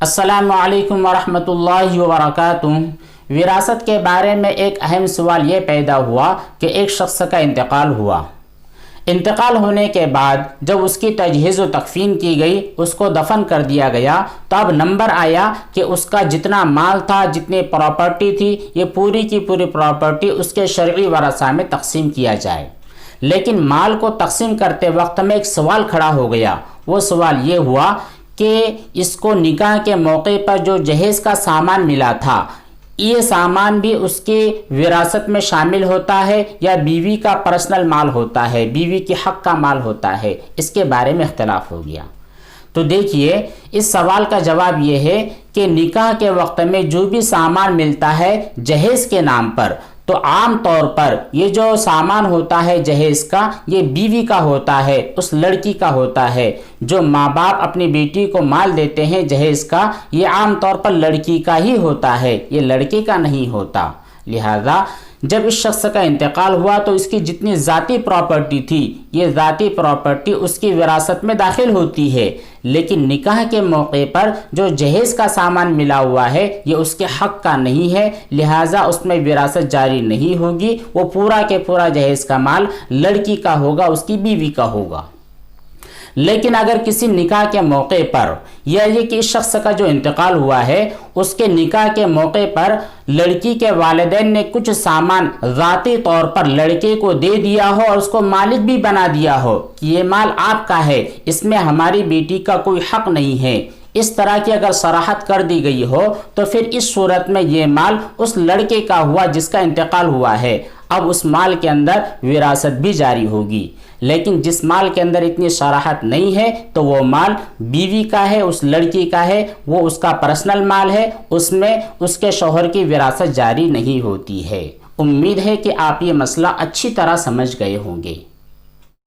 السلام علیکم ورحمۃ اللہ وبرکاتہ۔ وراثت کے بارے میں ایک اہم سوال یہ پیدا ہوا کہ ایک شخص کا انتقال ہوا۔ انتقال ہونے کے بعد جب اس کی تجہیز و تکفین کی گئی، اس کو دفن کر دیا گیا، تو اب نمبر آیا کہ اس کا جتنا مال تھا، جتنی پراپرٹی تھی، یہ پوری کی پوری پراپرٹی اس کے شرعی ورثہ میں تقسیم کیا جائے۔ لیکن مال کو تقسیم کرتے وقت میں ایک سوال کھڑا ہو گیا۔ وہ سوال یہ ہوا کہ اس کو نکاح کے موقع پر جو جہیز کا سامان ملا تھا، یہ سامان بھی اس کی وراثت میں شامل ہوتا ہے یا بیوی کا پرسنل مال ہوتا ہے، بیوی کے حق کا مال ہوتا ہے؟ اس کے بارے میں اختلاف ہو گیا۔ تو دیکھیے، اس سوال کا جواب یہ ہے کہ نکاح کے وقت میں جو بھی سامان ملتا ہے جہیز کے نام پر، تو عام طور پر یہ جو سامان ہوتا ہے جہیز کا، یہ بیوی کا ہوتا ہے، اس لڑکی کا ہوتا ہے۔ جو ماں باپ اپنی بیٹی کو مال دیتے ہیں جہیز کا، یہ عام طور پر لڑکی کا ہی ہوتا ہے، یہ لڑکے کا نہیں ہوتا۔ لہذا جب اس شخص کا انتقال ہوا تو اس کی جتنی ذاتی پراپرٹی تھی، یہ ذاتی پراپرٹی اس کی وراثت میں داخل ہوتی ہے، لیکن نکاح کے موقع پر جو جہیز کا سامان ملا ہوا ہے یہ اس کے حق کا نہیں ہے، لہٰذا اس میں وراثت جاری نہیں ہوگی، وہ پورا کے پورا جہیز کا مال لڑکی کا ہوگا، اس کی بیوی کا ہوگا۔ لیکن اگر کسی نکاح کے موقع پر، یا یہ کہ اس شخص کا جو انتقال ہوا ہے اس کے نکاح کے موقع پر لڑکی کے والدین نے کچھ سامان ذاتی طور پر لڑکے کو دے دیا ہو اور اس کو مالک بھی بنا دیا ہو کہ یہ مال آپ کا ہے، اس میں ہماری بیٹی کا کوئی حق نہیں ہے، اس طرح کی اگر صراحت کر دی گئی ہو، تو پھر اس صورت میں یہ مال اس لڑکے کا ہوا جس کا انتقال ہوا ہے، اب اس مال کے اندر وراثت بھی جاری ہوگی۔ لیکن جس مال کے اندر اتنی صراحت نہیں ہے تو وہ مال بیوی کا ہے، اس لڑکی کا ہے، وہ اس کا پرسنل مال ہے، اس میں اس کے شوہر کی وراثت جاری نہیں ہوتی ہے۔ امید ہے کہ آپ یہ مسئلہ اچھی طرح سمجھ گئے ہوں گے۔